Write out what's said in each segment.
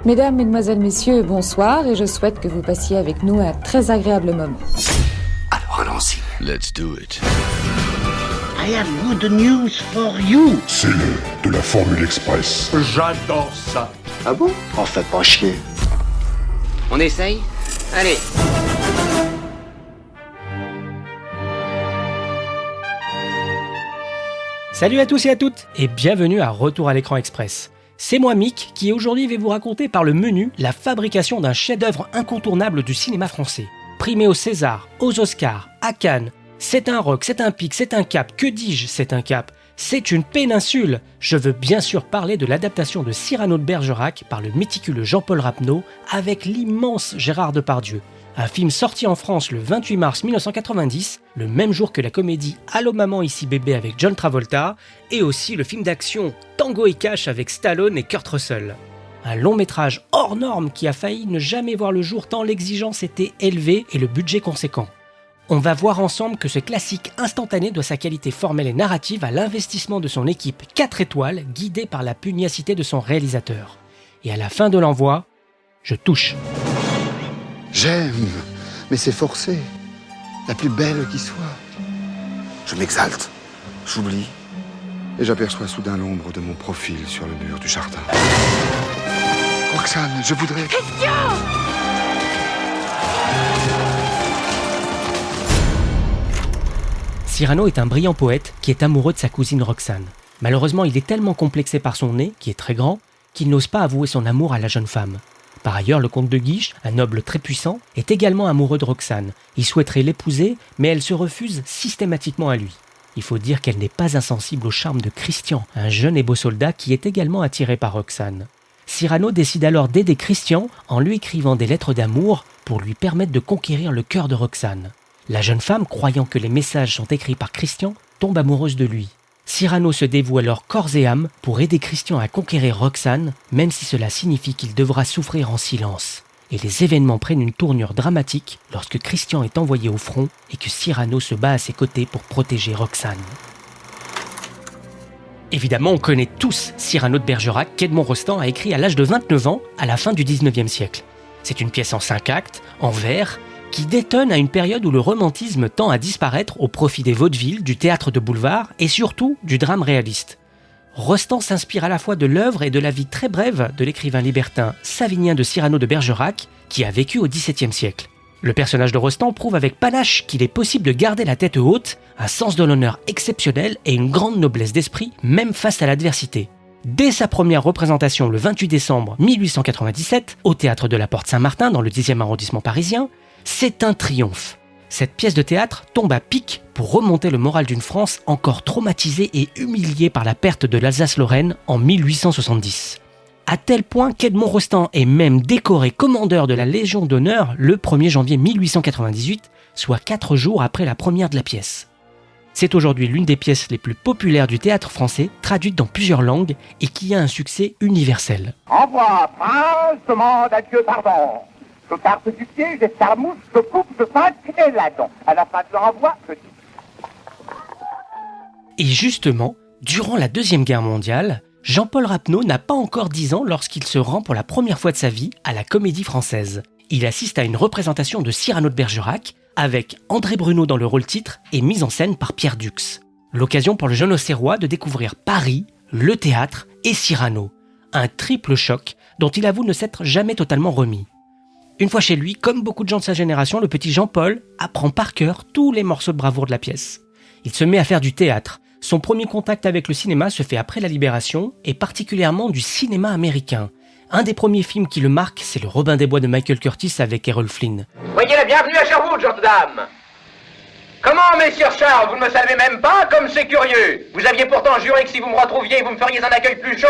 Mesdames, Mesdemoiselles, Messieurs, bonsoir et je souhaite que vous passiez avec nous un très agréable moment. Alors allons-y. Let's do it. I have good news for you. C'est de la Formule Express. J'adore ça. Ah bon? On fait pas chier. On essaye? Allez. Salut à tous et à toutes et bienvenue à Retour à l'écran express. C'est moi Mick qui aujourd'hui vais vous raconter par le menu la fabrication d'un chef-d'œuvre incontournable du cinéma français. Primé aux Césars, aux Oscars, à Cannes, c'est un rock, c'est un pic, c'est un cap, que dis-je, c'est un cap, c'est une péninsule. Je veux bien sûr parler de l'adaptation de Cyrano de Bergerac par le méticuleux Jean-Paul Rapneau avec l'immense Gérard Depardieu. Un film sorti en France le 28 mars 1990, le même jour que la comédie Allô maman ici bébé avec John Travolta, et aussi le film d'action Tango et Cash avec Stallone et Kurt Russell. Un long métrage hors norme qui a failli ne jamais voir le jour tant l'exigence était élevée et le budget conséquent. On va voir ensemble que ce classique instantané doit sa qualité formelle et narrative à l'investissement de son équipe 4 étoiles guidée par la pugnacité de son réalisateur. Et à la fin de l'envoi, je touche. J'aime, mais c'est forcé. La plus belle qui soit. Je m'exalte, j'oublie, et j'aperçois soudain l'ombre de mon profil sur le mur du jardin. Roxane, je voudrais... Cyrano est un brillant poète qui est amoureux de sa cousine Roxane. Malheureusement, il est tellement complexé par son nez, qui est très grand, qu'il n'ose pas avouer son amour à la jeune femme. Par ailleurs, le comte de Guiche, un noble très puissant, est également amoureux de Roxane. Il souhaiterait l'épouser, mais elle se refuse systématiquement à lui. Il faut dire qu'elle n'est pas insensible au charme de Christian, un jeune et beau soldat qui est également attiré par Roxane. Cyrano décide alors d'aider Christian en lui écrivant des lettres d'amour pour lui permettre de conquérir le cœur de Roxane. La jeune femme, croyant que les messages sont écrits par Christian, tombe amoureuse de lui. Cyrano se dévoue alors corps et âme pour aider Christian à conquérir Roxane, même si cela signifie qu'il devra souffrir en silence. Et les événements prennent une tournure dramatique lorsque Christian est envoyé au front et que Cyrano se bat à ses côtés pour protéger Roxane. Évidemment, on connaît tous Cyrano de Bergerac qu'Edmond Rostand a écrit à l'âge de 29 ans à la fin du 19e siècle. C'est une pièce en 5 actes, en vers, qui détonne à une période où le romantisme tend à disparaître au profit des vaudevilles, du théâtre de boulevard et surtout du drame réaliste. Rostand s'inspire à la fois de l'œuvre et de la vie très brève de l'écrivain libertin Savinien de Cyrano de Bergerac qui a vécu au XVIIe siècle. Le personnage de Rostand prouve avec panache qu'il est possible de garder la tête haute, un sens de l'honneur exceptionnel et une grande noblesse d'esprit même face à l'adversité. Dès sa première représentation le 28 décembre 1897 au théâtre de la Porte Saint-Martin dans le 10e arrondissement parisien, c'est un triomphe. Cette pièce de théâtre tombe à pic pour remonter le moral d'une France encore traumatisée et humiliée par la perte de l'Alsace-Lorraine en 1870. À tel point qu'Edmond Rostand est même décoré commandeur de la Légion d'honneur le 1er janvier 1898, soit 4 jours après la première de la pièce. C'est aujourd'hui l'une des pièces les plus populaires du théâtre français, traduite dans plusieurs langues et qui a un succès universel. Envoie, prince, demande à Dieu pardon. Je carte du pied, j'escarmouche, je coupe, je pince et là-dedans. À la fin de l'envoi, je dis... Et justement, durant la Deuxième Guerre mondiale, Jean-Paul Rapneau n'a pas encore 10 ans lorsqu'il se rend pour la première fois de sa vie à la Comédie Française. Il assiste à une représentation de Cyrano de Bergerac, avec André Bruneau dans le rôle titre et mise en scène par Pierre Dux. L'occasion pour le jeune Auxerrois de découvrir Paris, le théâtre et Cyrano. Un triple choc dont il avoue ne s'être jamais totalement remis. Une fois chez lui, comme beaucoup de gens de sa génération, le petit Jean-Paul apprend par cœur tous les morceaux de bravoure de la pièce. Il se met à faire du théâtre. Son premier contact avec le cinéma se fait après la Libération, et particulièrement du cinéma américain. Un des premiers films qui le marque, c'est le Robin des Bois de Michael Curtis avec Errol Flynn. Voyez la bienvenue à Sherwood, gentes dames. Comment, messieurs Charles, vous ne me savez même pas, comme c'est curieux. Vous aviez pourtant juré que si vous me retrouviez, vous me feriez un accueil plus chaud.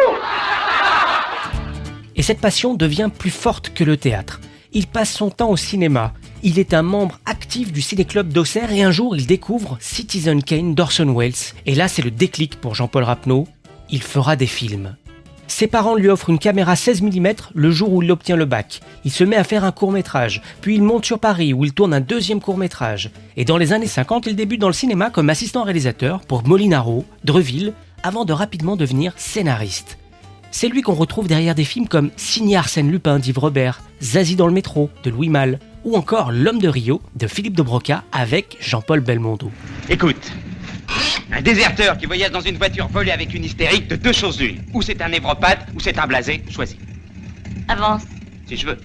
Et cette passion devient plus forte que le théâtre. Il passe son temps au cinéma. Il est un membre actif du ciné-club d'Auxerre et un jour, il découvre Citizen Kane d'Orson Welles. Et là, c'est le déclic pour Jean-Paul Rapneau. Il fera des films. Ses parents lui offrent une caméra 16 mm le jour où il obtient le bac. Il se met à faire un court-métrage, puis il monte sur Paris où il tourne un deuxième court-métrage. Et dans les années 50, il débute dans le cinéma comme assistant réalisateur pour Molinaro, Dreville, avant de rapidement devenir scénariste. C'est lui qu'on retrouve derrière des films comme Signé Arsène Lupin d'Yves Robert, Zazie dans le métro de Louis Malle, ou encore L'homme de Rio de Philippe de Broca avec Jean-Paul Belmondo. Écoute, un déserteur qui voyage dans une voiture volée avec une hystérique, de deux choses l'une. Ou c'est un névropathe, ou c'est un blasé, choisis. Avance. Si je veux.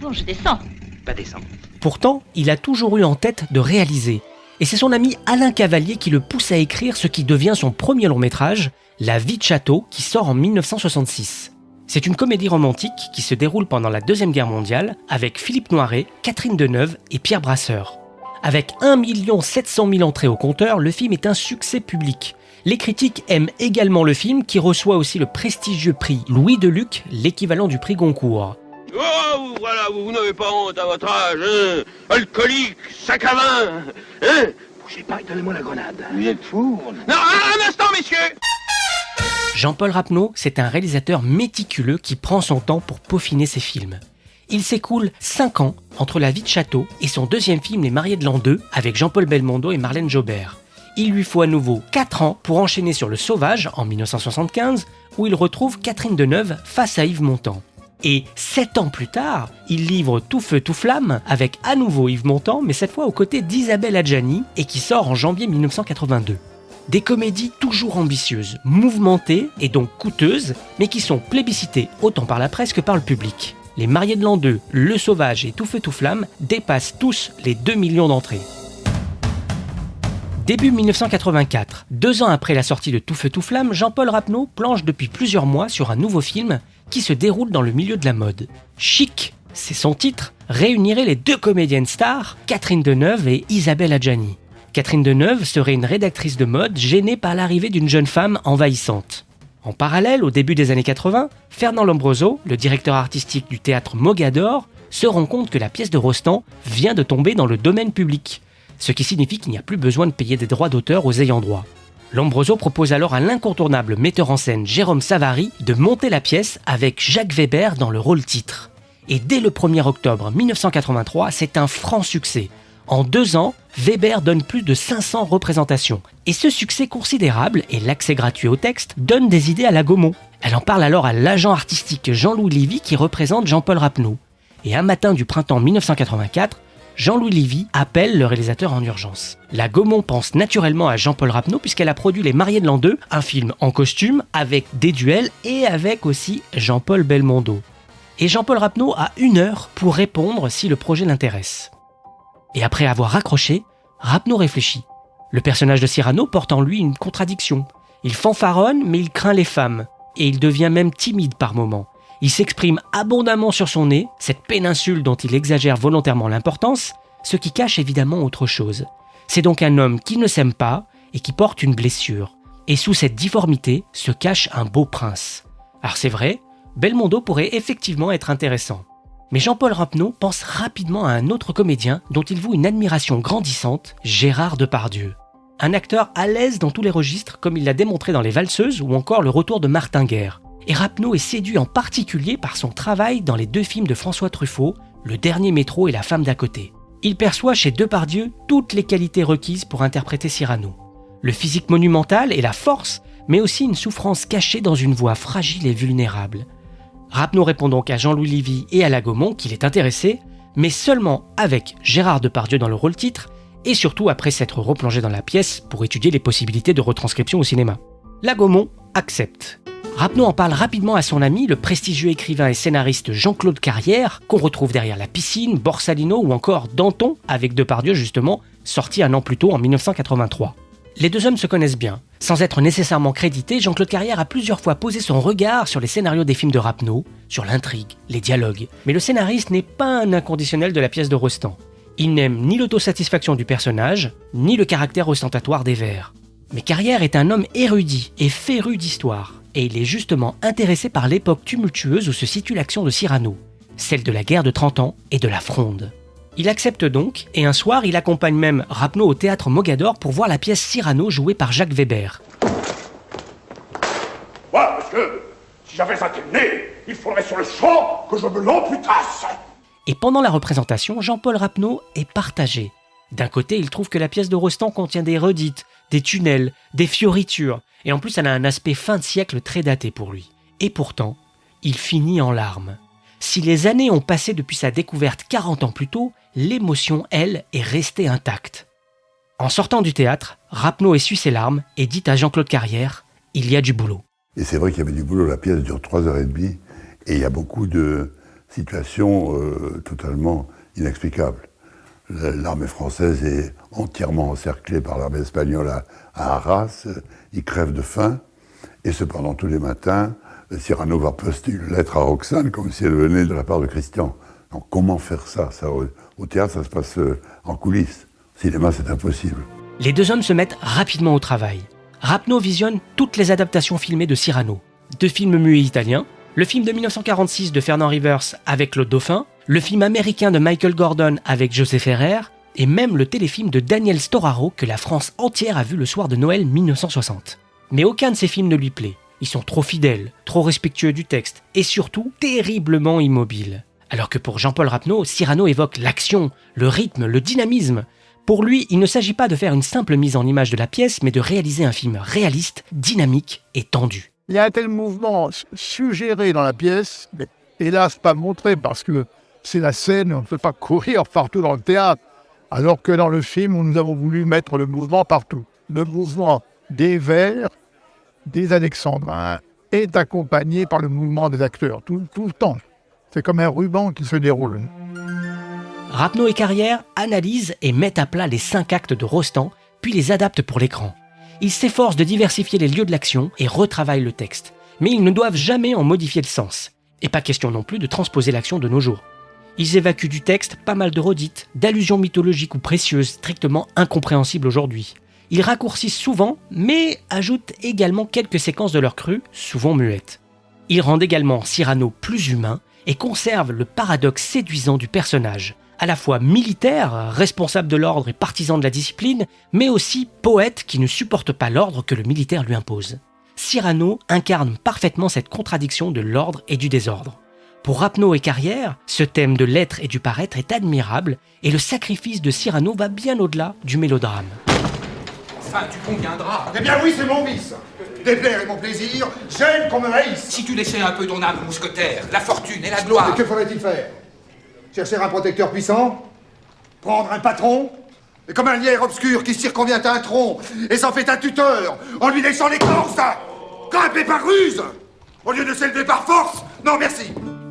Bon, je descends. Pas descendre. Pourtant, il a toujours eu en tête de réaliser. Et c'est son ami Alain Cavalier qui le pousse à écrire ce qui devient son premier long-métrage, La vie de château, qui sort en 1966. C'est une comédie romantique qui se déroule pendant la Deuxième Guerre mondiale avec Philippe Noiret, Catherine Deneuve et Pierre Brasseur. Avec 1 700 000 entrées au compteur, le film est un succès public. Les critiques aiment également le film qui reçoit aussi le prestigieux prix Louis Deluc, l'équivalent du prix Goncourt. Oh, voilà, vous n'avez pas honte à votre âge, hein? Alcoolique, sac à main, hein? Bougez pas et donnez-moi la grenade. Vous êtes fous? Non, un instant, messieurs! Jean-Paul Rapneau, c'est un réalisateur méticuleux qui prend son temps pour peaufiner ses films. Il s'écoule 5 ans entre La vie de château et son deuxième film Les mariés de l'an 2 avec Jean-Paul Belmondo et Marlène Jobert. Il lui faut à nouveau 4 ans pour enchaîner sur Le Sauvage en 1975 où il retrouve Catherine Deneuve face à Yves Montand. Et 7 ans plus tard, il livre Tout feu, tout flamme avec à nouveau Yves Montand mais cette fois aux côtés d'Isabelle Adjani et qui sort en janvier 1982. Des comédies toujours ambitieuses, mouvementées et donc coûteuses, mais qui sont plébiscitées autant par la presse que par le public. Les mariés de l'an 2, Le Sauvage et Tout feu, tout flamme dépassent tous les 2 millions d'entrées. Début 1984, 2 ans après la sortie de Tout feu, tout flamme, Jean-Paul Rapneau planche depuis plusieurs mois sur un nouveau film qui se déroule dans le milieu de la mode. Chic, c'est son titre, réunirait les 2 comédiennes stars, Catherine Deneuve et Isabelle Adjani. Catherine Deneuve serait une rédactrice de mode gênée par l'arrivée d'une jeune femme envahissante. En parallèle, au début des années 80, Fernand Lombroso, le directeur artistique du théâtre Mogador, se rend compte que la pièce de Rostand vient de tomber dans le domaine public, ce qui signifie qu'il n'y a plus besoin de payer des droits d'auteur aux ayants droit. Lombroso propose alors à l'incontournable metteur en scène Jérôme Savary de monter la pièce avec Jacques Weber dans le rôle titre. Et dès le 1er octobre 1983, c'est un franc succès. En 2 ans, Weber donne plus de 500 représentations. Et ce succès considérable et l'accès gratuit au texte donnent des idées à la Gaumont. Elle en parle alors à l'agent artistique Jean-Louis Lévy qui représente Jean-Paul Rapneau. Et un matin du printemps 1984, Jean-Louis Lévy appelle le réalisateur en urgence. La Gaumont pense naturellement à Jean-Paul Rapneau puisqu'elle a produit Les mariés de l'an 2, un film en costume avec des duels et avec aussi Jean-Paul Belmondo. Et Jean-Paul Rapneau a 1 heure pour répondre si le projet l'intéresse. Et après avoir raccroché, Rapneau réfléchit. Le personnage de Cyrano porte en lui une contradiction. Il fanfaronne, mais il craint les femmes. Et il devient même timide par moments. Il s'exprime abondamment sur son nez, cette péninsule dont il exagère volontairement l'importance, ce qui cache évidemment autre chose. C'est donc un homme qui ne s'aime pas et qui porte une blessure. Et sous cette difformité se cache un beau prince. Alors c'est vrai, Belmondo pourrait effectivement être intéressant. Mais Jean-Paul Rapneau pense rapidement à un autre comédien dont il voue une admiration grandissante, Gérard Depardieu. Un acteur à l'aise dans tous les registres, comme il l'a démontré dans Les Valseuses ou encore Le Retour de Martin Guerre. Et Rapneau est séduit en particulier par son travail dans les 2 films de François Truffaut, Le Dernier Métro et La Femme d'à côté. Il perçoit chez Depardieu toutes les qualités requises pour interpréter Cyrano. Le physique monumental et la force, mais aussi une souffrance cachée dans une voix fragile et vulnérable. Rapneau répond donc à Jean-Louis Lévy et à la Gaumont qu'il est intéressé, mais seulement avec Gérard Depardieu dans le rôle titre, et surtout après s'être replongé dans la pièce pour étudier les possibilités de retranscription au cinéma. La Gaumont accepte. Rapneau en parle rapidement à son ami, le prestigieux écrivain et scénariste Jean-Claude Carrière, qu'on retrouve derrière La Piscine, Borsalino ou encore Danton, avec Depardieu justement, sorti 1 an plus tôt en 1983. Les 2 hommes se connaissent bien. Sans être nécessairement crédité, Jean-Claude Carrière a plusieurs fois posé son regard sur les scénarios des films de Rapneau, sur l'intrigue, les dialogues. Mais le scénariste n'est pas un inconditionnel de la pièce de Rostand. Il n'aime ni l'autosatisfaction du personnage, ni le caractère ostentatoire des vers. Mais Carrière est un homme érudit et féru d'histoire, et il est justement intéressé par l'époque tumultueuse où se situe l'action de Cyrano, celle de la guerre de 30 ans et de la Fronde. Il accepte donc, et un soir, il accompagne même Rapneau au théâtre Mogador pour voir la pièce Cyrano jouée par Jacques Weber. Moi, monsieur, si j'avais un tel nez, il faudrait sur le champ que je me l'amputasse. Et pendant la représentation, Jean-Paul Rapneau est partagé. D'un côté, il trouve que la pièce de Rostand contient des redites, des tunnels, des fioritures, et en plus elle a un aspect fin de siècle très daté pour lui. Et pourtant, il finit en larmes. Si les années ont passé depuis sa découverte 40 ans plus tôt, l'émotion, elle, est restée intacte. En sortant du théâtre, Rapneau essuie ses larmes et dit à Jean-Claude Carrière « Il y a du boulot ». Et c'est vrai qu'il y avait du boulot, la pièce dure 3h30, et il y a beaucoup de situations totalement inexplicables. L'armée française est entièrement encerclée par l'armée espagnole à Arras, ils crèvent de faim, et cependant tous les matins, Cyrano va poster une lettre à Roxane comme si elle venait de la part de Christian. Donc comment faire ça, au théâtre, ça se passe en coulisses. Au cinéma, c'est impossible. Les deux hommes se mettent rapidement au travail. Rapneau visionne toutes les adaptations filmées de Cyrano. 2 films muets italiens, le film de 1946 de Fernand Rivers avec Claude Dauphin, le film américain de Michael Gordon avec José Ferrer, et même le téléfilm de Daniel Storaro que la France entière a vu le soir de Noël 1960. Mais aucun de ces films ne lui plaît. Ils sont trop fidèles, trop respectueux du texte, et surtout terriblement immobiles. Alors que pour Jean-Paul Rapneau, Cyrano évoque l'action, le rythme, le dynamisme. Pour lui, il ne s'agit pas de faire une simple mise en image de la pièce, mais de réaliser un film réaliste, dynamique et tendu. Il y a un tel mouvement suggéré dans la pièce, mais hélas pas montré parce que c'est la scène, on ne peut pas courir partout dans le théâtre. Alors que dans le film, nous avons voulu mettre le mouvement partout. Le mouvement des vers, des alexandrins, est accompagné par le mouvement des acteurs, tout le temps. C'est comme un ruban qui se déroule. Rapneau et Carrière analysent et mettent à plat les 5 actes de Rostand, puis les adaptent pour l'écran. Ils s'efforcent de diversifier les lieux de l'action et retravaillent le texte. Mais ils ne doivent jamais en modifier le sens. Et pas question non plus de transposer l'action de nos jours. Ils évacuent du texte pas mal de redites, d'allusions mythologiques ou précieuses, strictement incompréhensibles aujourd'hui. Ils raccourcissent souvent, mais ajoutent également quelques séquences de leur cru, souvent muettes. Ils rendent également Cyrano plus humain et conservent le paradoxe séduisant du personnage, à la fois militaire, responsable de l'ordre et partisan de la discipline, mais aussi poète qui ne supporte pas l'ordre que le militaire lui impose. Cyrano incarne parfaitement cette contradiction de l'ordre et du désordre. Pour Rapneau et Carrière, ce thème de l'être et du paraître est admirable et le sacrifice de Cyrano va bien au-delà du mélodrame. Enfin, tu conviendras. Eh bien oui, c'est mon vice. Déplaire est mon plaisir, j'aime qu'on me haïsse. Si tu laissais un peu ton âme mousquetaire, la fortune et la gloire... Et que faudrait-il faire? Chercher un protecteur puissant? Prendre un patron? Et comme un lierre obscur qui circonvient un tronc et s'en fait un tuteur en lui laissant l'écorce? Grimper par ruse au lieu de s'élever par force? Non, merci.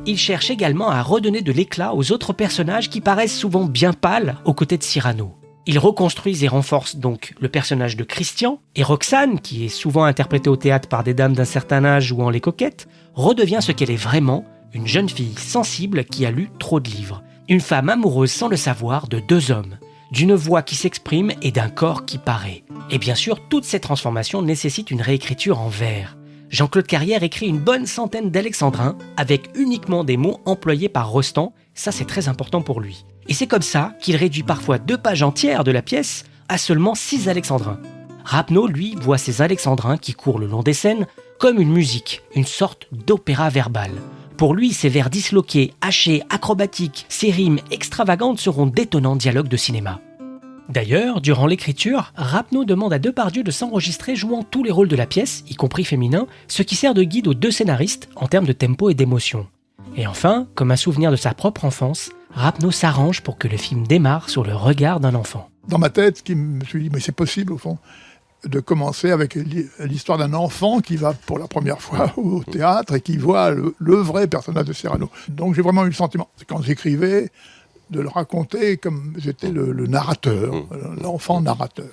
Il cherche également à redonner de l'éclat aux autres personnages qui paraissent souvent bien pâles aux côtés de Cyrano. Ils reconstruisent et renforcent donc le personnage de Christian, et Roxane, qui est souvent interprétée au théâtre par des dames d'un certain âge jouant les coquettes, redevient ce qu'elle est vraiment, une jeune fille sensible qui a lu trop de livres. Une femme amoureuse sans le savoir de 2 hommes, d'une voix qui s'exprime et d'un corps qui paraît. Et bien sûr, toutes ces transformations nécessitent une réécriture en vers. Jean-Claude Carrière écrit une bonne centaine d'alexandrins, avec uniquement des mots employés par Rostand, ça c'est très important pour lui. Et c'est comme ça qu'il réduit parfois 2 pages entières de la pièce à seulement 6 alexandrins. Rapneau, lui, voit ces alexandrins qui courent le long des scènes comme une musique, une sorte d'opéra verbal. Pour lui, ces vers disloqués, hachés, acrobatiques, ces rimes extravagantes seront d'étonnants dialogues de cinéma. D'ailleurs, durant l'écriture, Rapneau demande à Depardieu de s'enregistrer jouant tous les rôles de la pièce, y compris féminins, ce qui sert de guide aux 2 scénaristes en termes de tempo et d'émotion. Et enfin, comme un souvenir de sa propre enfance, Rapneau s'arrange pour que le film démarre sur le regard d'un enfant. Dans ma tête, je me suis dit, mais c'est possible au fond, de commencer avec l'histoire d'un enfant qui va pour la première fois au théâtre et qui voit le vrai personnage de Cyrano. Donc j'ai vraiment eu le sentiment, c'est quand j'écrivais, de le raconter comme j'étais le narrateur, l'enfant narrateur.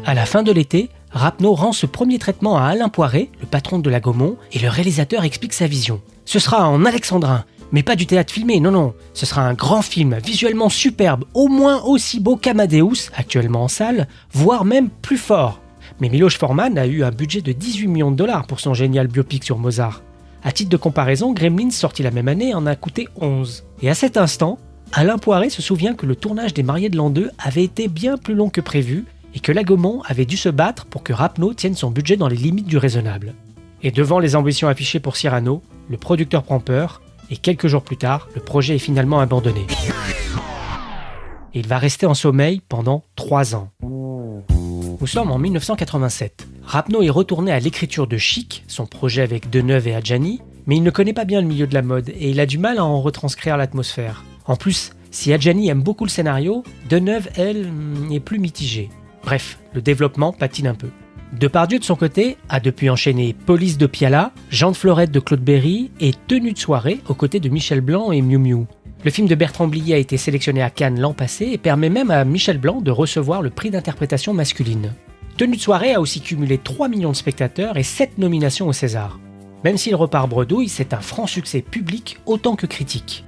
À la fin de l'été, Rapneau rend ce premier traitement à Alain Poiret, le patron de la Gaumont, et le réalisateur explique sa vision. Ce sera en alexandrin, mais pas du théâtre filmé, non. Ce sera un grand film, visuellement superbe, au moins aussi beau qu'Amadeus, actuellement en salle, voire même plus fort. Mais Miloš Forman a eu un budget de 18 millions de dollars pour son génial biopic sur Mozart. À titre de comparaison, Gremlins, sorti la même année, en a coûté 11. Et à cet instant, Alain Poiret se souvient que le tournage des Mariés de l'an 2 avait été bien plus long que prévu et que la Gaumont avait dû se battre pour que Rapneau tienne son budget dans les limites du raisonnable. Et devant les ambitions affichées pour Cyrano, le producteur prend peur et quelques jours plus tard, le projet est finalement abandonné. Et il va rester en sommeil pendant 3 ans. Nous sommes en 1987. Rapneau est retourné à l'écriture de Chic, son projet avec Deneuve et Adjani, mais il ne connaît pas bien le milieu de la mode et il a du mal à en retranscrire l'atmosphère. En plus, si Adjani aime beaucoup le scénario, Deneuve, elle, est plus mitigée. Bref, le développement patine un peu. Depardieu, de son côté, a depuis enchaîné Police de Piala, Jean de Florette de Claude Berry et Tenue de soirée aux côtés de Michel Blanc et Miu Miu. Le film de Bertrand Blier a été sélectionné à Cannes l'an passé et permet même à Michel Blanc de recevoir le prix d'interprétation masculine. Tenue de soirée a aussi cumulé 3 millions de spectateurs et 7 nominations au César. Même s'il repart bredouille, c'est un franc succès public autant que critique.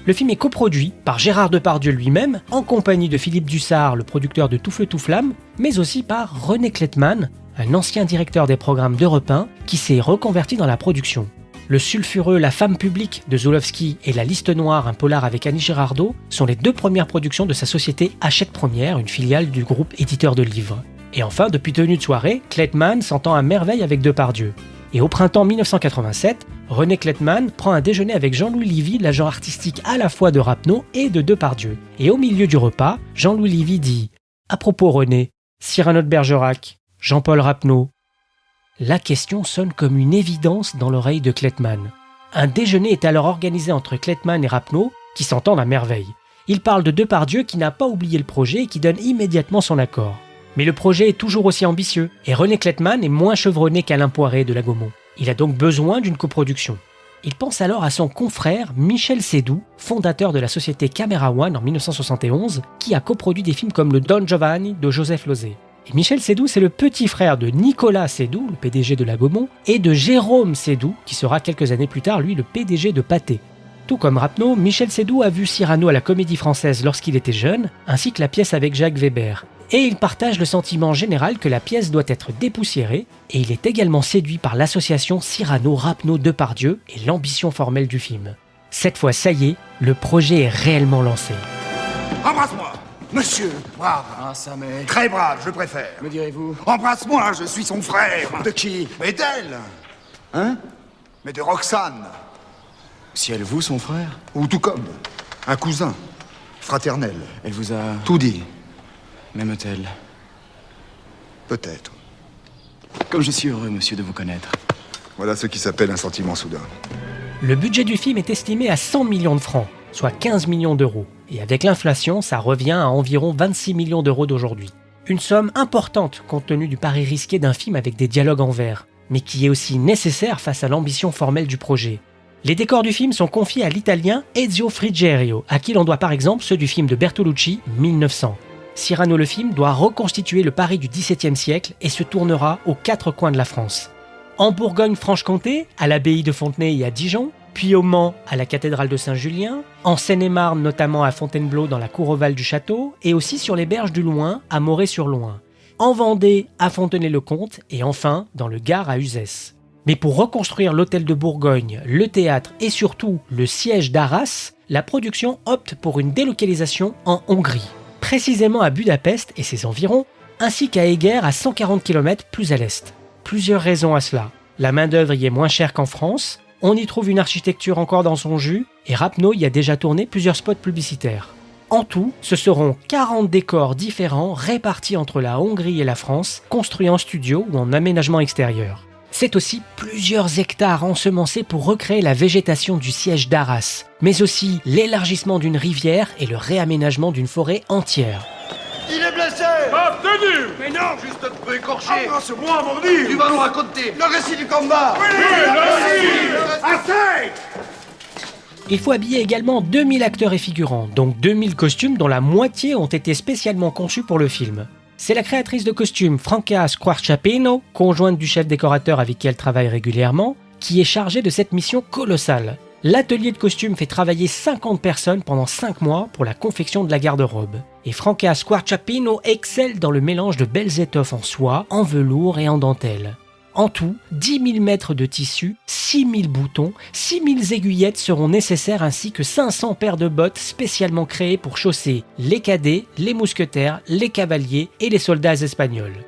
Le film est coproduit par Gérard Depardieu lui-même, en compagnie de Philippe Dussart, le producteur de Tout Feu Tout Flamme, mais aussi par René Klettmann, un ancien directeur des programmes d'Europe 1 qui s'est reconverti dans la production. Le sulfureux La femme publique de Zulawski et La liste noire, un polar avec Annie Girardot, sont les 2 premières productions de sa société Hachette Première, une filiale du groupe éditeur de livres. Et enfin, depuis Tenue de soirée, Klettmann s'entend à merveille avec Depardieu. Et au printemps 1987, René Klettmann prend un déjeuner avec Jean-Louis Livy, l'agent artistique à la fois de Rapneau et de Depardieu. Et au milieu du repas, Jean-Louis Livy dit « À propos René, Cyrano de Bergerac, Jean-Paul Rapneau ?» La question sonne comme une évidence dans l'oreille de Klettmann. Un déjeuner est alors organisé entre Klettmann et Rapneau, qui s'entendent à merveille. Il parle de Depardieu qui n'a pas oublié le projet et qui donne immédiatement son accord. Mais le projet est toujours aussi ambitieux, et René Klettmann est moins chevronné qu'Alain Poiré de la Gaumont. Il a donc besoin d'une coproduction. Il pense alors à son confrère Michel Seydoux, fondateur de la société Camera One en 1971, qui a coproduit des films comme le Don Giovanni de Joseph Losey. Et Michel Seydoux, c'est le petit frère de Nicolas Seydoux, le PDG de la Gaumont, et de Jérôme Seydoux, qui sera quelques années plus tard, lui, le PDG de Pathé. Tout comme Rapneau, Michel Seydoux a vu Cyrano à la Comédie Française lorsqu'il était jeune, ainsi que la pièce avec Jacques Weber. Et il partage le sentiment général que la pièce doit être dépoussiérée, et il est également séduit par l'association Cyrano-Rapneau-Depardieu et l'ambition formelle du film. Cette fois, ça y est, le projet est réellement lancé. Embrasse-moi, monsieur, brave. Ah, ça m'est... Très brave, je préfère. Me direz-vous? Embrasse-moi, je suis son frère. De qui? Mais d'elle. Hein? Mais de Roxane. Si elle vous, son frère? Ou tout comme. Un cousin. Fraternel. Elle vous a... Tout dit. M'aime-t-elle? Peut-être. Comme je suis heureux, monsieur, de vous connaître. Voilà ce qui s'appelle un sentiment soudain. Le budget du film est estimé à 100 millions de francs, soit 15 millions d'euros. Et avec l'inflation, ça revient à environ 26 millions d'euros d'aujourd'hui. Une somme importante compte tenu du pari risqué d'un film avec des dialogues en vers, mais qui est aussi nécessaire face à l'ambition formelle du projet. Les décors du film sont confiés à l'italien Ezio Frigerio, à qui l'on doit par exemple ceux du film de Bertolucci, 1900. Cyrano le film doit reconstituer le Paris du XVIIe siècle et se tournera aux 4 coins de la France. En Bourgogne-Franche-Comté, à l'abbaye de Fontenay et à Dijon, puis au Mans, à la cathédrale de Saint-Julien, en Seine-et-Marne notamment à Fontainebleau dans la cour ovale du château, et aussi sur les berges du Loing, à Moret-sur-Loing. En Vendée, à Fontenay-le-Comte, et enfin dans le Gard à Uzès. Mais pour reconstruire l'hôtel de Bourgogne, le théâtre et surtout le siège d'Arras, la production opte pour une délocalisation en Hongrie. Précisément à Budapest et ses environs, ainsi qu'à Eger à 140 km plus à l'est. Plusieurs raisons à cela. La main-d'œuvre y est moins chère qu'en France, on y trouve une architecture encore dans son jus, et Rapneau y a déjà tourné plusieurs spots publicitaires. En tout, ce seront 40 décors différents répartis entre la Hongrie et la France, construits en studio ou en aménagement extérieur. C'est aussi plusieurs hectares ensemencés pour recréer la végétation du siège d'Arras, mais aussi l'élargissement d'une rivière et le réaménagement d'une forêt entière. Il est blessé! Obtenu! Mais non, juste un peu écorché! Ah, c'est moi, mordu! Tu vas nous raconter le récit du combat! Oui, le récit! Assez! Il faut habiller également 2000 acteurs et figurants, donc 2000 costumes dont la moitié ont été spécialement conçus pour le film. C'est la créatrice de costumes Franca Squarciapino, conjointe du chef décorateur avec qui elle travaille régulièrement, qui est chargée de cette mission colossale. L'atelier de costumes fait travailler 50 personnes pendant 5 mois pour la confection de la garde-robe. Et Franca Squarciapino excelle dans le mélange de belles étoffes en soie, en velours et en dentelle. En tout, 10 000 mètres de tissu, 6 000 boutons, 6 000 aiguillettes seront nécessaires ainsi que 500 paires de bottes spécialement créées pour chausser les cadets, les mousquetaires, les cavaliers et les soldats espagnols.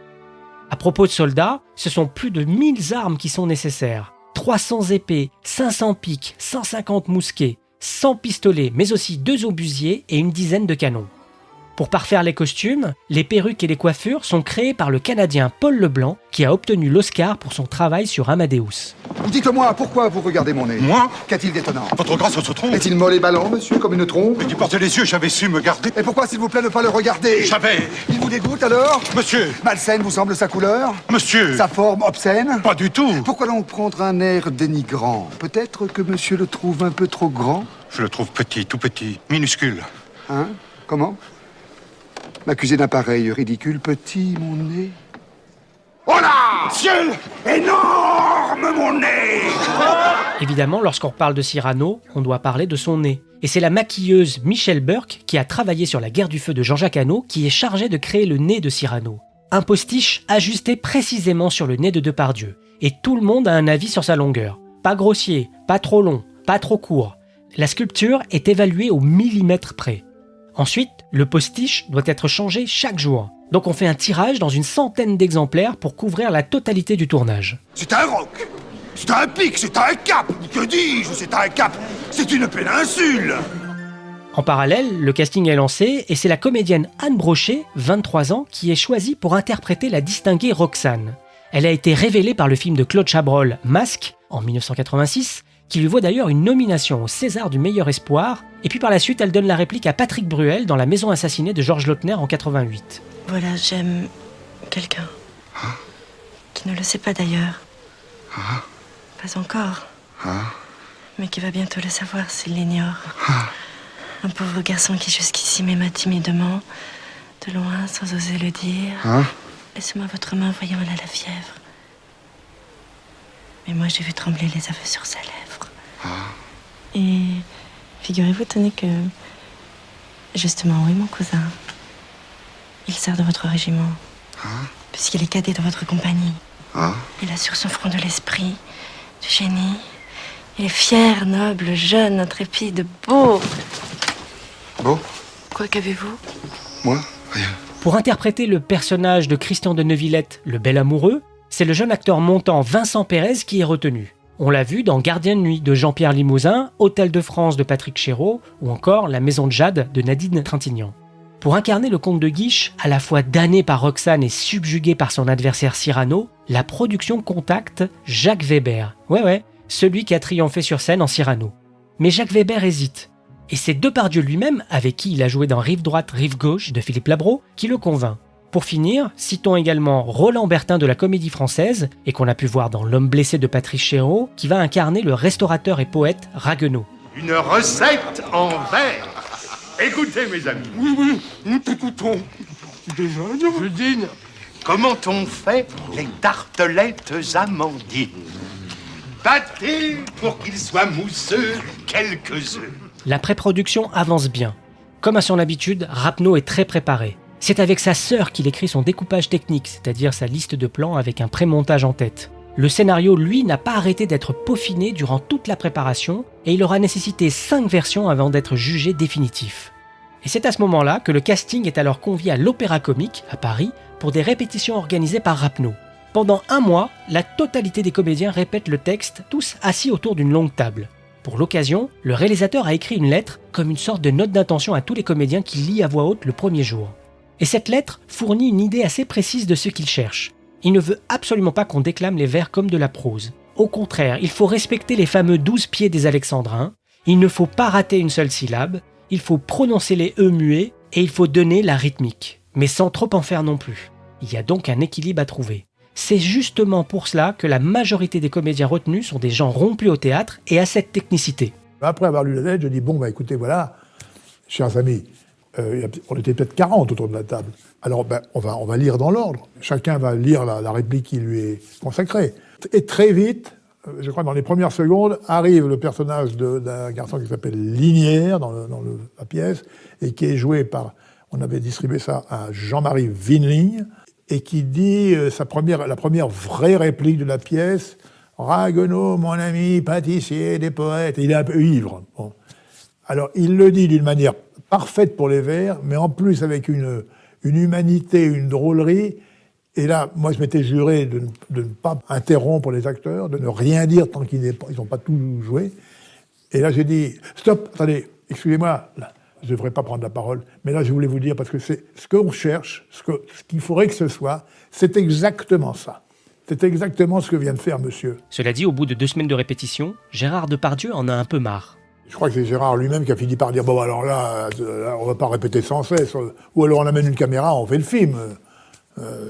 À propos de soldats, ce sont plus de 1000 armes qui sont nécessaires. 300 épées, 500 piques, 150 mousquets, 100 pistolets, mais aussi 2 obusiers et une dizaine de canons. Pour parfaire les costumes, les perruques et les coiffures sont créées par le Canadien Paul Leblanc, qui a obtenu l'Oscar pour son travail sur Amadeus. Dites-moi, pourquoi vous regardez mon nez? Moi? Qu'a-t-il d'étonnant? Votre grâce se trompe. Est-il molle et ballon, monsieur, comme une trompe? Mais tu portais les yeux, j'avais su me garder. Et pourquoi, s'il vous plaît, ne pas le regarder? J'avais. Il vous dégoûte, alors? Monsieur. Malsaine vous semble sa couleur? Monsieur. Sa forme obscène? Pas du tout. Pourquoi donc prendre un air dénigrant? Peut-être que monsieur le trouve un peu trop grand? Je le trouve petit, tout petit, minuscule. Hein? Comment? M'accuser d'un pareil ridicule petit, mon nez? Oh là! Ciel! Énorme, mon nez! Évidemment, lorsqu'on parle de Cyrano, on doit parler de son nez. Et c'est la maquilleuse Michelle Burke, qui a travaillé sur La Guerre du Feu de Jean-Jacques Hano, qui est chargée de créer le nez de Cyrano. Un postiche ajusté précisément sur le nez de Depardieu. Et tout le monde a un avis sur sa longueur. Pas grossier, pas trop long, pas trop court. La sculpture est évaluée au millimètre près. Ensuite, le postiche doit être changé chaque jour. Donc on fait un tirage dans une centaine d'exemplaires pour couvrir la totalité du tournage. C'est un roc! C'est un pic! C'est un cap! Que dis-je? C'est un cap! C'est une péninsule! En parallèle, le casting est lancé et c'est la comédienne Anne Brochet, 23 ans, qui est choisie pour interpréter la distinguée Roxane. Elle a été révélée par le film de Claude Chabrol, Masque, en 1986, qui lui vaut d'ailleurs une nomination au César du meilleur espoir, et puis par la suite elle donne la réplique à Patrick Bruel dans La Maison assassinée de Georges Lautner en 88. Voilà, j'aime quelqu'un. Qui ne le sait pas d'ailleurs. Pas encore. Mais qui va bientôt le savoir s'il l'ignore. Un pauvre garçon qui jusqu'ici m'aima timidement, de loin, sans oser le dire. Laissez-moi votre main, voyons, elle a la fièvre. Mais moi, j'ai vu trembler les aveux sur sa lèvre. Et figurez-vous, tenez que... Justement, oui, mon cousin. Il sert de votre régiment. Puisqu'il est cadet de votre compagnie. Il a sur son front de l'esprit, du génie. Il est fier, noble, jeune, intrépide, beau. Beau? Quoi qu'avez-vous? Moi? Rien. Pour interpréter le personnage de Christian de Neuvillette, le bel amoureux, c'est le jeune acteur montant Vincent Pérez qui est retenu. On l'a vu dans Gardien de nuit de Jean-Pierre Limousin, Hôtel de France de Patrick Chéreau ou encore La Maison de Jade de Nadine Trintignant. Pour incarner le comte de Guiche, à la fois damné par Roxane et subjugué par son adversaire Cyrano, la production contacte Jacques Weber. Ouais, celui qui a triomphé sur scène en Cyrano. Mais Jacques Weber hésite. Et c'est Depardieu lui-même, avec qui il a joué dans Rive droite, Rive gauche de Philippe Labro, qui le convainc. Pour finir, citons également Roland Bertin de la Comédie Française, et qu'on a pu voir dans L'Homme blessé de Patrice Chéreau, qui va incarner le restaurateur et poète Ragueneau. Une recette en verre! Écoutez, mes amis. Oui, nous t'écoutons. Je dîne. Comment on fait les tartelettes amandines? Battez pour qu'ils soient mousseux quelques œufs. La pré-production avance bien. Comme à son habitude, Rapneau est très préparé. C'est avec sa sœur qu'il écrit son découpage technique, c'est-à-dire sa liste de plans avec un pré-montage en tête. Le scénario, lui, n'a pas arrêté d'être peaufiné durant toute la préparation et il aura nécessité 5 versions avant d'être jugé définitif. Et c'est à ce moment-là que le casting est alors convié à l'Opéra Comique, à Paris, pour des répétitions organisées par Rapneau. Pendant 1 mois, la totalité des comédiens répètent le texte, tous assis autour d'une longue table. Pour l'occasion, le réalisateur a écrit une lettre comme une sorte de note d'intention à tous les comédiens qu'il lit à voix haute le premier jour. Et cette lettre fournit une idée assez précise de ce qu'il cherche. Il ne veut absolument pas qu'on déclame les vers comme de la prose. Au contraire, il faut respecter les fameux 12 pieds des Alexandrins, il ne faut pas rater une seule syllabe, il faut prononcer les E muets et il faut donner la rythmique, mais sans trop en faire non plus. Il y a donc un équilibre à trouver. C'est justement pour cela que la majorité des comédiens retenus sont des gens rompus au théâtre et à cette technicité. Après avoir lu la lettre, je dis bon, écoutez, voilà, chers amis, on était peut-être 40 autour de la table. Alors, on va lire dans l'ordre. Chacun va lire la réplique qui lui est consacrée. Et très vite, je crois dans les premières secondes, arrive le personnage d'un garçon qui s'appelle Linière dans la pièce et qui est joué par, on avait distribué ça à Jean-Marie Vinling, et qui dit la première vraie réplique de la pièce, « Ragueneau, mon ami, pâtissier des poètes ». Il est un peu ivre. Bon. Alors, il le dit d'une manière parfaite pour les vers, mais en plus avec une humanité, une drôlerie. Et là, moi, je m'étais juré de ne pas interrompre les acteurs, de ne rien dire tant qu'ils n'ont pas tout joué. Et là, j'ai dit, stop, attendez, excusez-moi, je ne devrais pas prendre la parole, mais là je voulais vous dire, parce que c'est ce qu'on cherche, ce qu'il faudrait que ce soit, c'est exactement ça. C'est exactement ce que vient de faire monsieur. Cela dit, au bout de 2 semaines de répétition, Gérard Depardieu en a un peu marre. Je crois que c'est Gérard lui-même qui a fini par dire « Bon, alors là, on va pas répéter sans cesse. Ou alors on amène une caméra, on fait le film.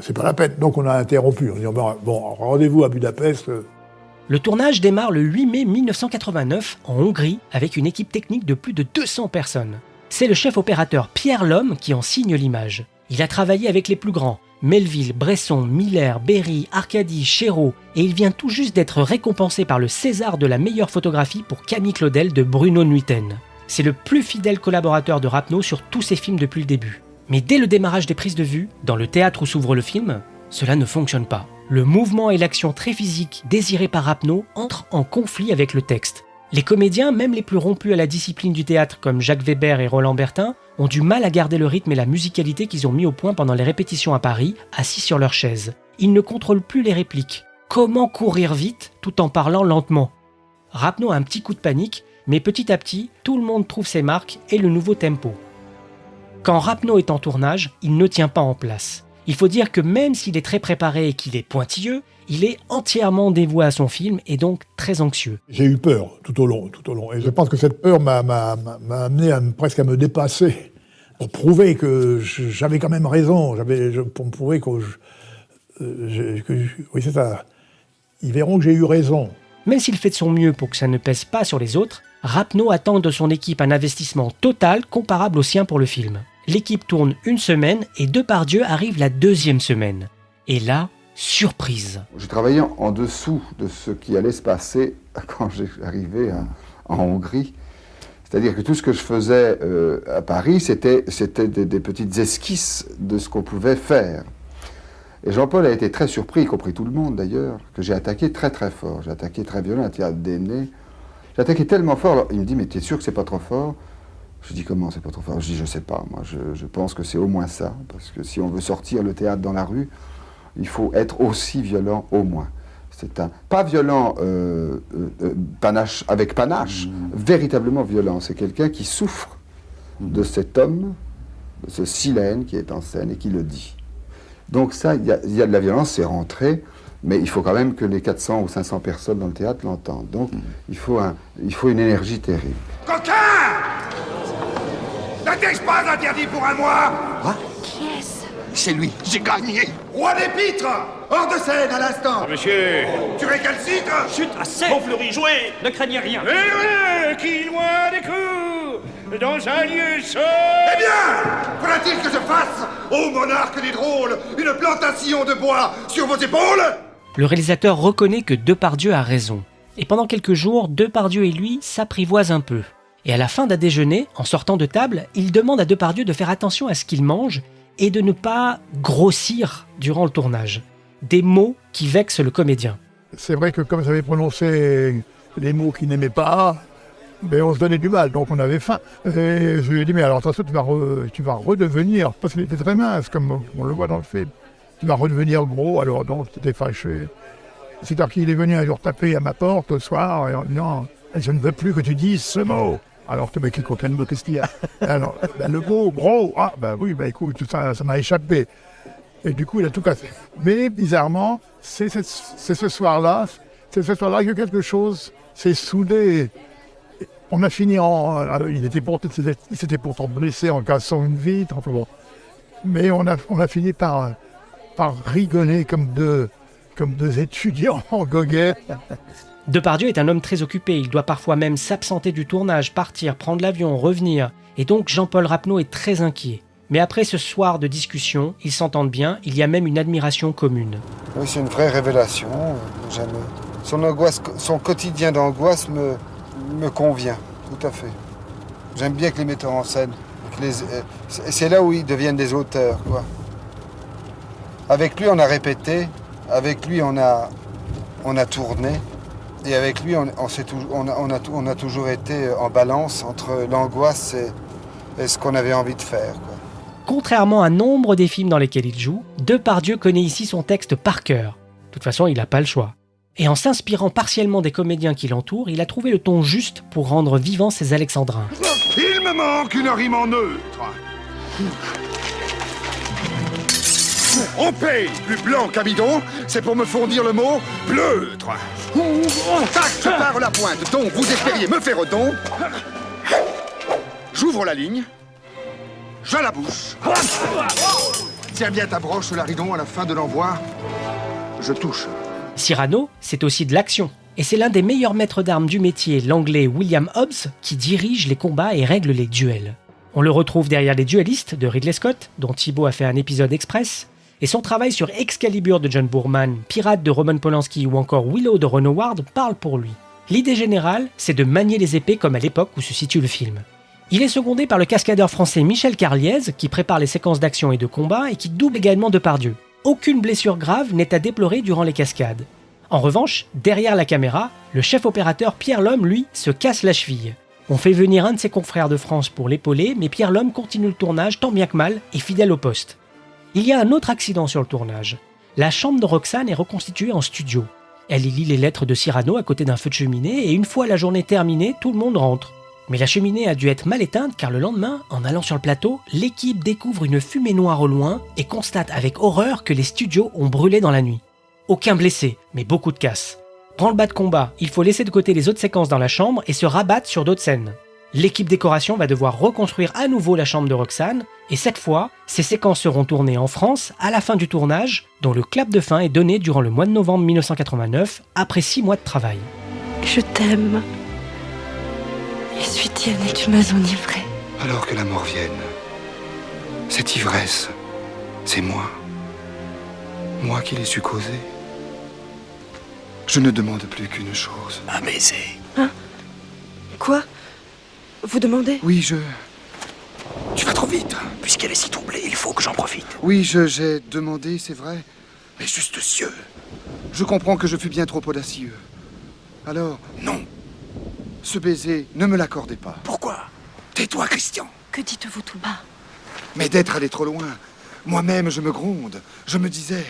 C'est pas la peine. » Donc on a interrompu. On dit « Bon, rendez-vous à Budapest. » Le tournage démarre le 8 mai 1989 en Hongrie avec une équipe technique de plus de 200 personnes. C'est le chef opérateur Pierre Lhomme qui en signe l'image. Il a travaillé avec les plus grands, Melville, Bresson, Miller, Berry, Arcadi, Chéreau, et il vient tout juste d'être récompensé par le César de la meilleure photographie pour Camille Claudel de Bruno Nuiten. C'est le plus fidèle collaborateur de Rapneau sur tous ses films depuis le début. Mais dès le démarrage des prises de vue, dans le théâtre où s'ouvre le film, cela ne fonctionne pas. Le mouvement et l'action très physique désirés par Rapneau entrent en conflit avec le texte. Les comédiens, même les plus rompus à la discipline du théâtre comme Jacques Weber et Roland Bertin, ont du mal à garder le rythme et la musicalité qu'ils ont mis au point pendant les répétitions à Paris, assis sur leur chaise. Ils ne contrôlent plus les répliques. Comment courir vite tout en parlant lentement ? Rapneau a un petit coup de panique, mais petit à petit, tout le monde trouve ses marques et le nouveau tempo. Quand Rapneau est en tournage, il ne tient pas en place. Il faut dire que même s'il est très préparé et qu'il est pointilleux, il est entièrement dévoué à son film et donc très anxieux. J'ai eu peur tout au long. Et je pense que cette peur m'a amené presque à me dépasser pour prouver que j'avais quand même raison. Pour me prouver que oui, c'est ça. Ils verront que j'ai eu raison. Même s'il fait de son mieux pour que ça ne pèse pas sur les autres, Rapneau attend de son équipe un investissement total comparable au sien pour le film. L'équipe tourne 1 semaine et Depardieu arrive la 2e semaine. Et là, surprise. Je travaillais en dessous de ce qui allait se passer quand j'arrivais en Hongrie. C'est-à-dire que tout ce que je faisais à Paris, c'était des petites esquisses de ce qu'on pouvait faire. Et Jean-Paul a été très surpris, y compris tout le monde d'ailleurs, que j'ai attaqué très très fort. J'ai attaqué très violent, un théâtre d'Aimné. J'ai attaqué tellement fort, alors il me dit « Mais t'es sûr que c'est pas trop fort ?» Je dis « Comment c'est pas trop fort ?» Je dis « Je sais pas, moi je pense que c'est au moins ça, parce que si on veut sortir le théâtre dans la rue, il faut être aussi violent au moins. » C'est pas violent panache, avec panache, véritablement violent. C'est quelqu'un qui souffre de cet homme, de ce Silène qui est en scène et qui le dit. Donc ça, il y a de la violence, c'est rentré, mais il faut quand même que les 400 ou 500 personnes dans le théâtre l'entendent. Donc il faut une énergie terrible. Coquin! N'était-ce pas interdit pour un mois? Quoi? Qui est-ce? C'est lui, j'ai gagné. Roi des pitres! Hors de scène à l'instant! Monsieur! Tu récalcitres? Chut, assez! Mon Fleury, jouez! Ne craignez rien! Qui loin des coups, dans un lieu seul! Eh bien! Faudra-t-il que je fasse, ô monarque des drôles, une plantation de bois sur vos épaules? Le réalisateur reconnaît que Depardieu a raison. Et pendant quelques jours, Depardieu et lui s'apprivoisent un peu. Et à la fin d'un déjeuner, en sortant de table, il demande à Depardieu de faire attention à ce qu'il mange et de ne pas grossir durant le tournage. Des mots qui vexent le comédien. C'est vrai que comme j'avais prononcé les mots qu'il n'aimait pas, ben on se donnait du mal, donc on avait faim. Et je lui ai dit, mais alors attention, tu vas redevenir, parce qu'il était très mince, comme on le voit dans le film, tu vas redevenir gros, alors donc j'étais fâché. C'est-à-dire qu'il est venu un jour taper à ma porte au soir, et en disant, je ne veux plus que tu dises ce mot. Alors le mec, il comprend le mot, qu'est-ce qu'il y a? Alors, ben, le mot gros, ah ben oui, ben écoute, ça m'a échappé. Et du coup, il a tout cassé. Mais bizarrement, c'est ce soir-là que quelque chose s'est soudé. On a fini il s'était pourtant blessé en cassant une vitre. Enfin bon. Mais on a fini par rigoler comme deux étudiants en goguette. Depardieu est un homme très occupé. Il doit parfois même s'absenter du tournage, partir, prendre l'avion, revenir. Et donc Jean-Paul Rapneau est très inquiet. Mais après ce soir de discussion, ils s'entendent bien, il y a même une admiration commune. Oui, c'est une vraie révélation. Son quotidien d'angoisse me convient, tout à fait. J'aime bien que les metteurs en scène, c'est là où ils deviennent des auteurs, quoi. Avec lui, on a répété, avec lui, on a tourné, et avec lui, on a toujours été en balance entre l'angoisse et ce qu'on avait envie de faire, quoi. Contrairement à nombre des films dans lesquels il joue, Depardieu connaît ici son texte par cœur. De toute façon, il n'a pas le choix. Et en s'inspirant partiellement des comédiens qui l'entourent, il a trouvé le ton juste pour rendre vivants ces alexandrins. Il me manque une rime en neutre. On paye plus blanc qu'un bidon, c'est pour me fournir le mot bleutre. Tac, je pars la pointe, donc vous espériez me faire don. J'ouvre la ligne, je la bouche. Tiens bien ta broche, Laridon, à la fin de l'envoi, je touche. Cyrano, c'est aussi de l'action. Et c'est l'un des meilleurs maîtres d'armes du métier, l'anglais William Hobbs, qui dirige les combats et règle les duels. On le retrouve derrière Les Duellistes de Ridley Scott, dont Thibaut a fait un épisode express, et son travail sur Excalibur de John Boorman, Pirate de Roman Polanski ou encore Willow de Ron Howard parle pour lui. L'idée générale, c'est de manier les épées comme à l'époque où se situe le film. Il est secondé par le cascadeur français Michel Carliez, qui prépare les séquences d'action et de combat et qui double également Depardieu. Aucune blessure grave n'est à déplorer durant les cascades. En revanche, derrière la caméra, le chef opérateur Pierre Lhomme, lui, se casse la cheville. On fait venir un de ses confrères de France pour l'épauler, mais Pierre Lhomme continue le tournage tant bien que mal et fidèle au poste. Il y a un autre accident sur le tournage. La chambre de Roxane est reconstituée en studio. Elle y lit les lettres de Cyrano à côté d'un feu de cheminée et une fois la journée terminée, tout le monde rentre. Mais la cheminée a dû être mal éteinte car le lendemain, en allant sur le plateau, l'équipe découvre une fumée noire au loin et constate avec horreur que les studios ont brûlé dans la nuit. Aucun blessé, mais beaucoup de casse. Branle-bas de combat, il faut laisser de côté les autres séquences dans la chambre et se rabattre sur d'autres scènes. L'équipe décoration va devoir reconstruire à nouveau la chambre de Roxane, et cette fois, ces séquences seront tournées en France à la fin du tournage, dont le clap de fin est donné durant le mois de novembre 1989, après 6 mois de travail. Je t'aime. Et suis tienne et tu m'as enivré. Alors que la mort vienne, cette ivresse, c'est moi. Moi qui l'ai su causer. Je ne demande plus qu'une chose. Un baiser. Hein? Quoi? Vous demandez? Oui, Tu vas trop vite. Puisqu'elle est si troublée, il faut que j'en profite. Oui, j'ai demandé, c'est vrai. Mais juste cieux. Je comprends que je fus bien trop audacieux. Alors, non. Ce baiser, ne me l'accordez pas. Pourquoi? Tais-toi, Christian. Que dites-vous tout bas? Mais d'être allé trop loin. Moi-même, je me gronde. Je me disais...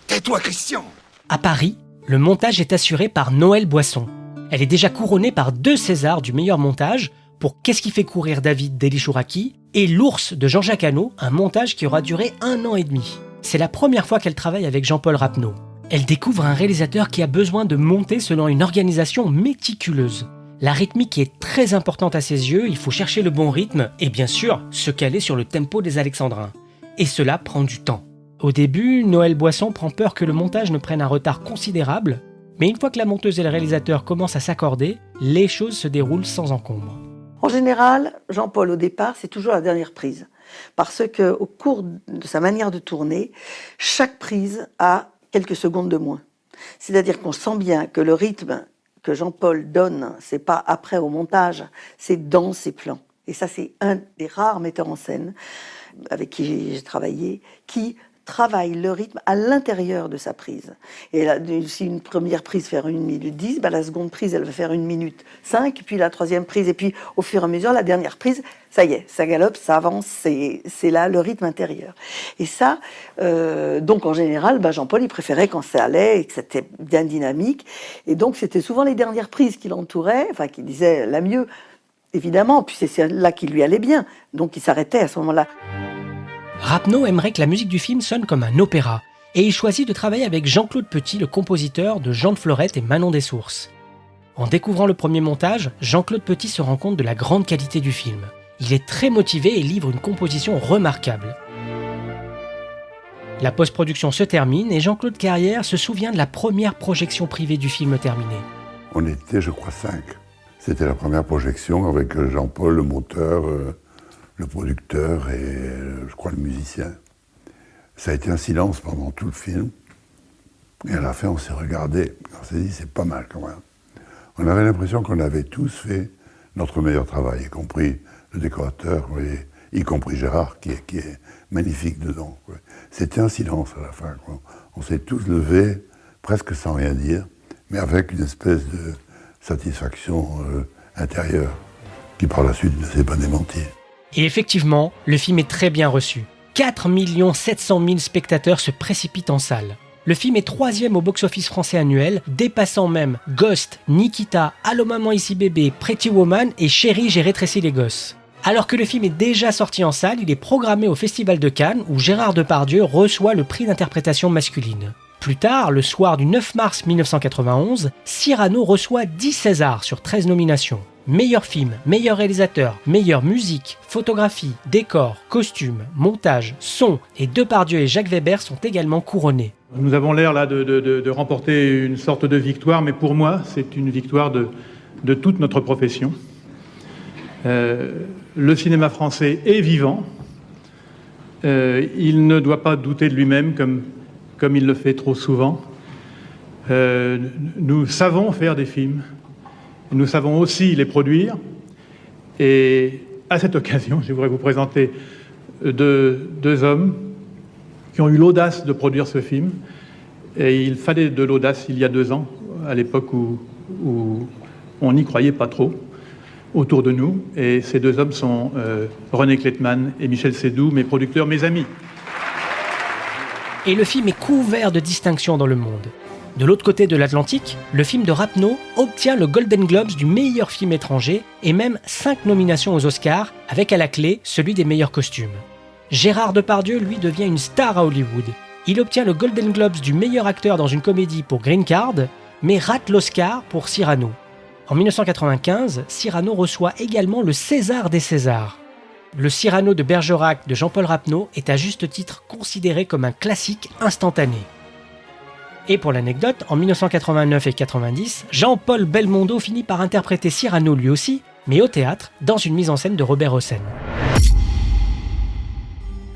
Tais-toi, Christian. À Paris, le montage est assuré par Noël Boisson. Elle est déjà couronnée par 2 Césars du meilleur montage pour Qu'est-ce qui fait courir David d'Elie Chouraki et L'Ours de Jean-Jacques Hano, un montage qui aura duré 1 an et demi. C'est la première fois qu'elle travaille avec Jean-Paul Rapneau. Elle découvre un réalisateur qui a besoin de monter selon une organisation méticuleuse. La rythmique est très importante à ses yeux, il faut chercher le bon rythme et bien sûr se caler sur le tempo des alexandrins. Et cela prend du temps. Au début, Noël Boisson prend peur que le montage ne prenne un retard considérable, mais une fois que la monteuse et le réalisateur commencent à s'accorder, les choses se déroulent sans encombre. En général, Jean-Paul, au départ, c'est toujours la dernière prise. Parce qu'au cours de sa manière de tourner, chaque prise a quelques secondes de moins. C'est-à-dire qu'on sent bien que le rythme que Jean-Paul donne, c'est pas après au montage, c'est dans ses plans. Et ça, c'est un des rares metteurs en scène avec qui j'ai travaillé, qui travaille le rythme à l'intérieur de sa prise. Et là, si une première prise fait 1 minute 10, la seconde prise, elle va faire 1 minute 5, puis la troisième prise, et puis au fur et à mesure, la dernière prise, ça y est, ça galope, ça avance, c'est là le rythme intérieur. Et ça, donc en général, Jean-Paul, il préférait quand ça allait et que c'était bien dynamique. Et donc, c'était souvent les dernières prises qui l'entouraient, enfin, qui disaient la mieux, évidemment, puis c'est celle-là qui lui allait bien. Donc, il s'arrêtait à ce moment-là. Rapneau aimerait que la musique du film sonne comme un opéra, et il choisit de travailler avec Jean-Claude Petit, le compositeur de Jean de Florette et Manon des Sources. En découvrant le premier montage, Jean-Claude Petit se rend compte de la grande qualité du film. Il est très motivé et livre une composition remarquable. La post-production se termine et Jean-Claude Carrière se souvient de la première projection privée du film terminé. On était, je crois, 5. C'était la première projection avec Jean-Paul, le monteur, le producteur et, je crois, le musicien. Ça a été un silence pendant tout le film. Et à la fin, on s'est regardé. On s'est dit, c'est pas mal quand même. On avait l'impression qu'on avait tous fait notre meilleur travail, y compris le décorateur, y compris Gérard, qui est magnifique dedans. C'était un silence à la fin. On s'est tous levés, presque sans rien dire, mais avec une espèce de satisfaction intérieure, qui par la suite ne s'est pas démentie. Et effectivement, le film est très bien reçu. 4 700 000 spectateurs se précipitent en salle. Le film est 3e au box-office français annuel, dépassant même Ghost, Nikita, Allô maman ici bébé, Pretty Woman et Chérie j'ai rétréci les gosses. Alors que le film est déjà sorti en salle, il est programmé au Festival de Cannes où Gérard Depardieu reçoit le prix d'interprétation masculine. Plus tard, le soir du 9 mars 1991, Cyrano reçoit 10 Césars sur 13 nominations. Meilleur film, meilleur réalisateur, meilleure musique, photographie, décor, costume, montage, son et Depardieu et Jacques Weber sont également couronnés. Nous avons l'air là de remporter une sorte de victoire, mais pour moi, c'est une victoire de toute notre profession. Le cinéma français est vivant. Il ne doit pas douter de lui-même comme il le fait trop souvent. Nous savons faire des films. Nous savons aussi les produire. Et à cette occasion, je voudrais vous présenter deux hommes qui ont eu l'audace de produire ce film. Et il fallait de l'audace il y a 2 ans, à l'époque où on n'y croyait pas trop autour de nous. Et ces 2 hommes sont René Klethman et Michel Seydoux, mes producteurs, mes amis. Et le film est couvert de distinctions dans le monde. De l'autre côté de l'Atlantique, le film de Rapneau obtient le Golden Globes du meilleur film étranger et même 5 nominations aux Oscars, avec à la clé celui des meilleurs costumes. Gérard Depardieu, lui, devient une star à Hollywood. Il obtient le Golden Globes du meilleur acteur dans une comédie pour Green Card, mais rate l'Oscar pour Cyrano. En 1995, Cyrano reçoit également le César des Césars. Le Cyrano de Bergerac de Jean-Paul Rapneau est à juste titre considéré comme un classique instantané. Et pour l'anecdote, en 1989 et 90, Jean-Paul Belmondo finit par interpréter Cyrano lui aussi, mais au théâtre, dans une mise en scène de Robert Hossein.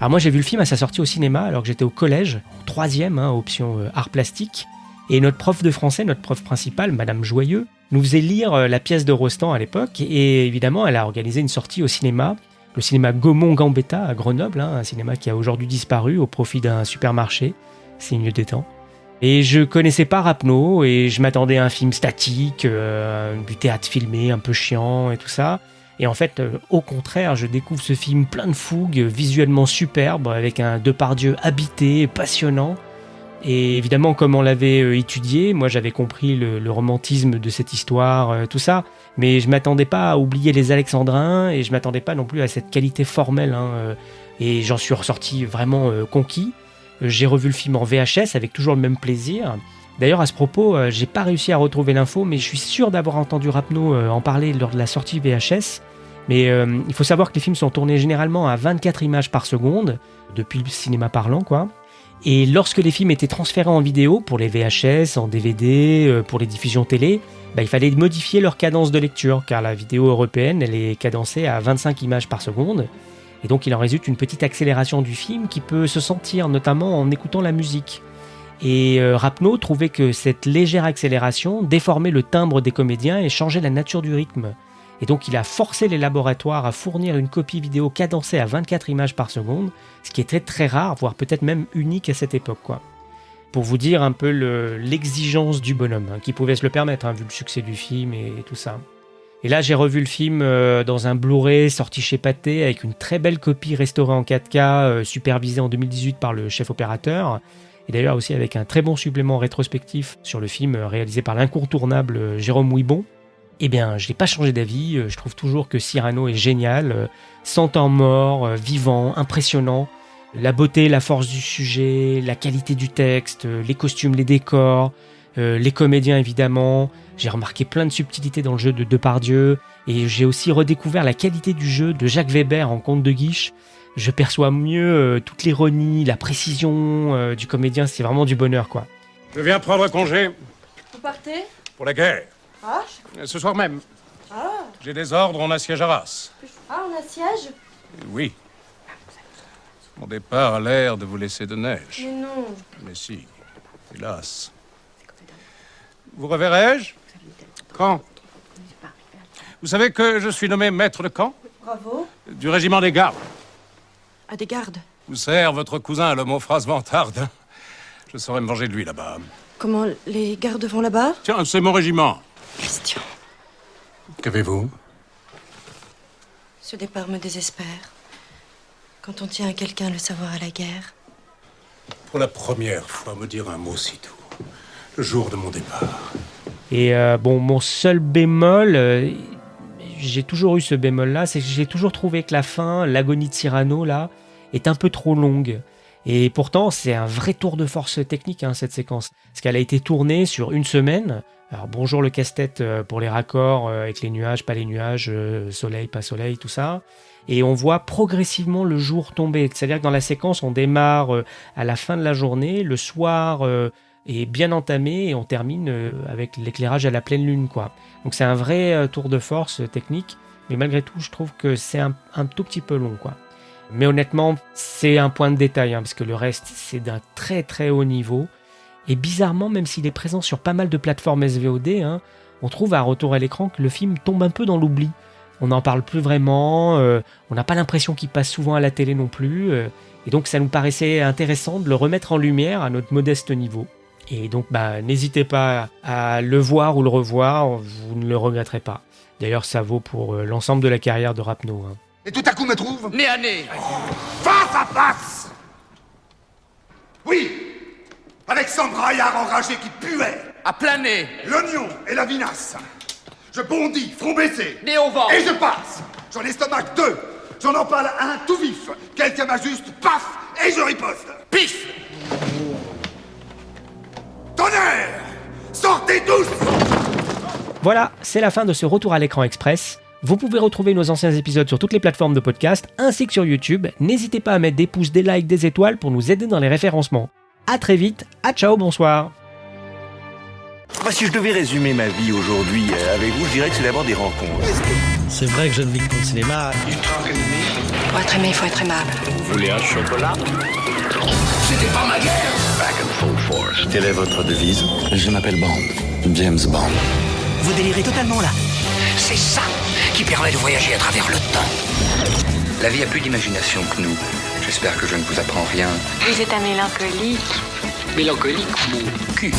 Alors moi j'ai vu le film à sa sortie au cinéma alors que j'étais au collège, en 3e, option art plastique, et notre prof de français, notre prof principale, Madame Joyeux, nous faisait lire la pièce de Rostand à l'époque, et évidemment elle a organisé une sortie au cinéma, le cinéma Gaumont-Gambetta à Grenoble, un cinéma qui a aujourd'hui disparu au profit d'un supermarché, signe des temps. Et je connaissais pas Rapneau et je m'attendais à un film statique, du théâtre filmé, un peu chiant et tout ça. Et en fait, au contraire, je découvre ce film plein de fougue, visuellement superbe, avec un Depardieu habité, passionnant. Et évidemment, comme on l'avait étudié, moi j'avais compris le romantisme de cette histoire, tout ça. Mais je m'attendais pas à oublier les Alexandrins et je m'attendais pas non plus à cette qualité formelle. Et j'en suis ressorti vraiment conquis. J'ai revu le film en VHS avec toujours le même plaisir. D'ailleurs, à ce propos, j'ai pas réussi à retrouver l'info, mais je suis sûr d'avoir entendu Rapneau en parler lors de la sortie VHS. Mais il faut savoir que les films sont tournés généralement à 24 images par seconde, depuis le cinéma parlant, quoi. Et lorsque les films étaient transférés en vidéo, pour les VHS, en DVD, pour les diffusions télé, il fallait modifier leur cadence de lecture, car la vidéo européenne, elle est cadencée à 25 images par seconde. Et donc il en résulte une petite accélération du film qui peut se sentir notamment en écoutant la musique. Et Rapneau trouvait que cette légère accélération déformait le timbre des comédiens et changeait la nature du rythme. Et donc il a forcé les laboratoires à fournir une copie vidéo cadencée à 24 images par seconde, ce qui était très rare, voire peut-être même unique à cette époque, quoi. Pour vous dire un peu l'exigence du bonhomme, qui pouvait se le permettre, vu le succès du film et tout ça. Et là, j'ai revu le film dans un Blu-ray sorti chez Pathé avec une très belle copie restaurée en 4K, supervisée en 2018 par le chef opérateur. Et d'ailleurs aussi avec un très bon supplément rétrospectif sur le film réalisé par l'incontournable Jérôme Ouibon. Eh bien, je n'ai pas changé d'avis. Je trouve toujours que Cyrano est génial, sans temps mort, vivant, impressionnant. La beauté, la force du sujet, la qualité du texte, les costumes, les décors, les comédiens évidemment. J'ai remarqué plein de subtilités dans le jeu de Depardieu et j'ai aussi redécouvert la qualité du jeu de Jacques Weber en Comte de Guiche. Je perçois mieux toute l'ironie, la précision du comédien, c'est vraiment du bonheur, quoi. Je viens prendre congé. Vous partez? Pour la guerre. Ah. Ce soir même. Ah. J'ai des ordres, on assiège Arras. Ah, on assiège? Oui. Mon départ a l'air de vous laisser de neige. Mais non. Mais si, hélas. Vous reverrai-je? Quand? Vous savez que je suis nommé maître de camp? Bravo. Du régiment des gardes. À des gardes. Vous sert votre cousin, l'homme aux phrases vantardes. Je saurais me venger de lui là-bas. Comment les gardes vont là-bas? Tiens, c'est mon régiment. Christian. Qu'avez-vous? Ce départ me désespère. Quand on tient à quelqu'un le savoir à la guerre. pour la première fois me dire un mot si doux, le jour de mon départ. Et mon seul bémol, j'ai toujours eu ce bémol-là, c'est que j'ai toujours trouvé que la fin, l'agonie de Cyrano, là, est un peu trop longue. Et pourtant, c'est un vrai tour de force technique, cette séquence. Parce qu'elle a été tournée sur une semaine. Alors bonjour le casse-tête pour les raccords avec les nuages, pas les nuages, soleil, pas soleil, tout ça. Et on voit progressivement le jour tomber. C'est-à-dire que dans la séquence, on démarre à la fin de la journée, le soir est bien entamé et on termine avec l'éclairage à la pleine lune, quoi. Donc c'est un vrai tour de force technique, mais malgré tout, je trouve que c'est un tout petit peu long, quoi. Mais honnêtement, c'est un point de détail, parce que le reste, c'est d'un très très haut niveau. Et bizarrement, même s'il est présent sur pas mal de plateformes SVOD, on trouve à retour à l'écran que le film tombe un peu dans l'oubli. On n'en parle plus vraiment, on n'a pas l'impression qu'il passe souvent à la télé non plus, et donc ça nous paraissait intéressant de le remettre en lumière à notre modeste niveau. Et donc n'hésitez pas à le voir ou le revoir, vous ne le regretterez pas. D'ailleurs ça vaut pour l'ensemble de la carrière de Rapneau. Et tout à coup me trouve Nez à nez. Face à face. Oui, avec son braillard enragé qui puait. À plein nez. L'oignon et la vinasse. Je bondis, front baissé. Nez au vent. Et je passe. J'en estomac 2. J'en empale un tout vif. Quelqu'un m'ajuste, paf, et je riposte. Pif. Tonnerre! Sortez tous! Voilà, c'est la fin de ce retour à l'écran express. Vous pouvez retrouver nos anciens épisodes sur toutes les plateformes de podcast, ainsi que sur YouTube. N'hésitez pas à mettre des pouces, des likes, des étoiles pour nous aider dans les référencements. À très vite, à ciao, bonsoir. Si je devais résumer ma vie aujourd'hui avec vous, je dirais que c'est d'abord des rencontres. C'est vrai que je ne vis que pour le cinéma. Pour être aimé, il faut être aimable. Vous voulez un chocolat? C'était pas ma guerre. Back and full force. Quelle est votre devise? Je m'appelle Bond. James Bond. Vous délirez totalement là. C'est ça qui permet de voyager à travers le temps. La vie a plus d'imagination que nous. J'espère que je ne vous apprends rien. Vous êtes un mélancolique. Mélancolique, mon cul.